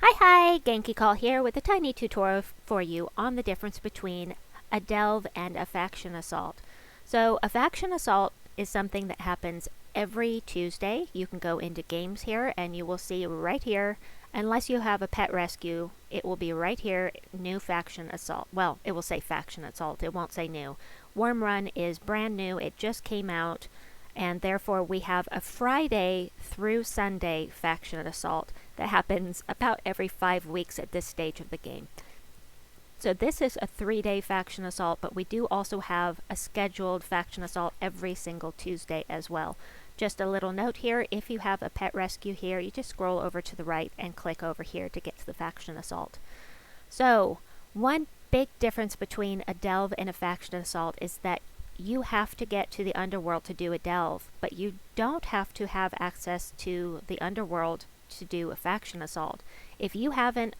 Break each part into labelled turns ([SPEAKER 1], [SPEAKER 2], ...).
[SPEAKER 1] Hi, Genki Call here with a tiny tutorial for you on the difference between a delve and a faction assault. So a faction assault is something that happens every Tuesday. You can go into games here and you will see right here, unless you have a pet rescue, it will be right here, new faction assault. Well, it will say faction assault, it won't say new. Wyrmrun is brand new, it just came out, and therefore we have a Friday through Sunday faction assault that happens about every 5 weeks at this stage of the game. So this is a 3-day faction assault, but we do also have a scheduled faction assault every single Tuesday as well. Just a little note here, if you have a pet rescue here, you just scroll over to the right and click over here to get to the faction assault. So one big difference between a delve and a faction assault is that you have to get to the underworld to do a delve, but you don't have to have access to the underworld to do a faction assault. If you haven't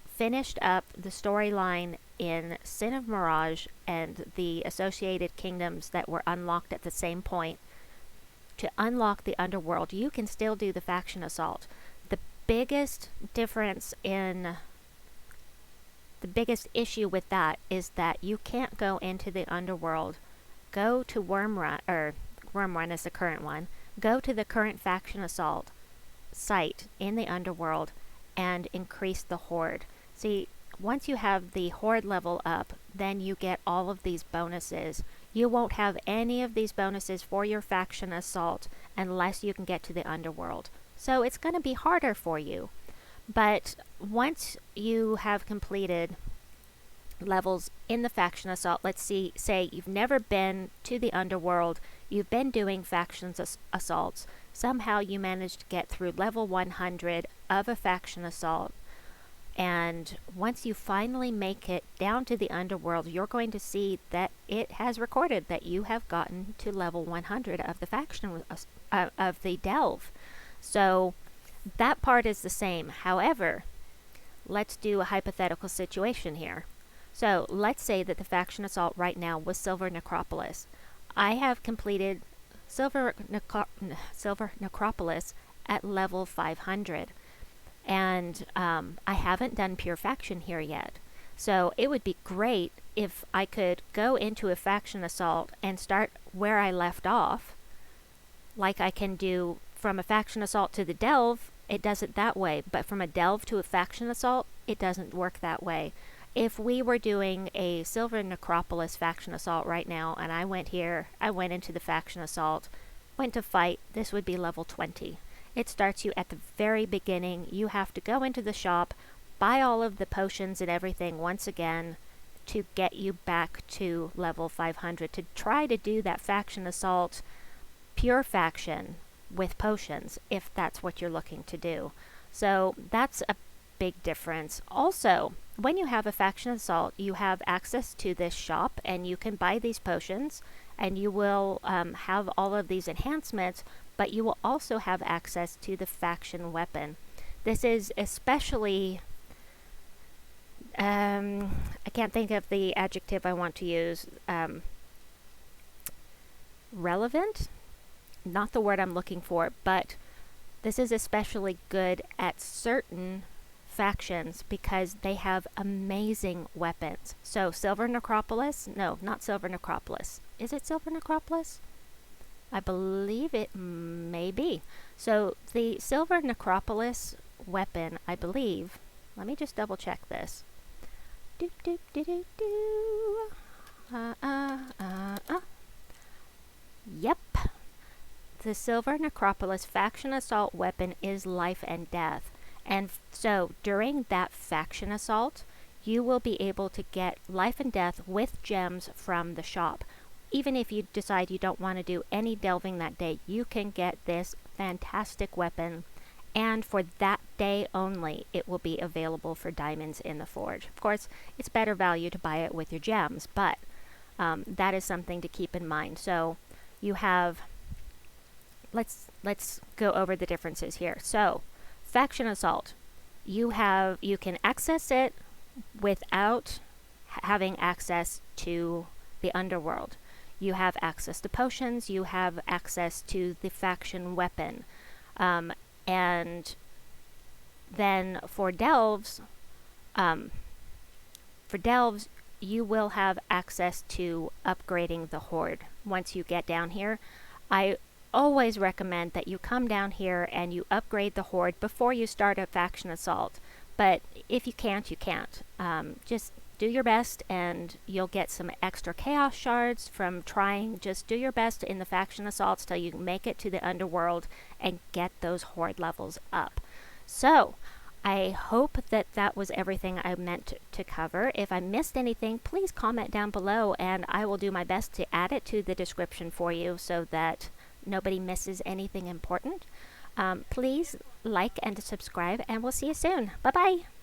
[SPEAKER 1] finished up the storyline in Sin of Mirage and the associated kingdoms that were unlocked at the same point, to unlock the underworld, you can still do the faction assault. The biggest issue with that is that you can't go into the underworld. Go to Wyrmrun, or Wyrmrun is the current one. Go to the current faction assault site in the underworld and increase the Hoard. See, once you have the Hoard level up, then you get all of these bonuses. You won't have any of these bonuses for your faction assault unless you can get to the underworld. So it's going to be harder for you. But once you have completed levels in the faction assault, let's say you've never been to the underworld, you've been doing factions assaults, somehow you managed to get through level 100 of a faction assault, and once you finally make it down to the underworld, you're going to see that it has recorded that you have gotten to level 100 of the faction of the delve. So that part is the same. However, let's do a hypothetical situation here. So let's say that the faction assault right now was Silver Necropolis. I have completed Silver Necropolis at level 500. And I haven't done pure faction here yet. So it would be great if I could go into a faction assault and start where I left off. Like I can do from a faction assault to the delve, it does it that way. But from a delve to a faction assault, it doesn't work that way. If we were doing a Silver Necropolis faction assault right now, and I went into the faction assault, went to fight, this would be level 20. It starts you at the very beginning. You have to go into the shop, buy all of the potions and everything once again to get you back to level 500, to try to do that faction assault, pure faction with potions, if that's what you're looking to do. So that's a big difference. Also, when you have a faction assault, you have access to this shop and you can buy these potions and you will have all of these enhancements, but you will also have access to the faction weapon. This is especially, I can't think of the adjective I want to use, relevant? Not the word I'm looking for, but this is especially good at certain factions because they have amazing weapons. So Silver Necropolis, no, not Silver Necropolis. Is it Silver Necropolis? I believe it may be. So the Silver Necropolis weapon, I believe, let me just double check this. Yep. The Silver Necropolis faction assault weapon is life and death. And so during that faction assault, you will be able to get life and death with gems from the shop. Even if you decide you don't want to do any delving that day, you can get this fantastic weapon. And for that day only, it will be available for diamonds in the forge. Of course, it's better value to buy it with your gems, but that is something to keep in mind. So you have, let's go over the differences here. So faction assault, you can access it without having access to the underworld. You have access to potions, you have access to the faction weapon, and then for delves, you will have access to upgrading the Hoard once you get down here. I always recommend that you come down here and you upgrade the Hoard before you start a faction assault. But if you can't, you can't. Just do your best and you'll get some extra chaos shards from trying. Just do your best in the faction assaults till you make it to the underworld and get those Hoard levels up. So, I hope that that was everything I meant to cover. If I missed anything, please comment down below and I will do my best to add it to the description for you so that nobody misses anything important. Please like and subscribe, and we'll see you soon. Bye-bye.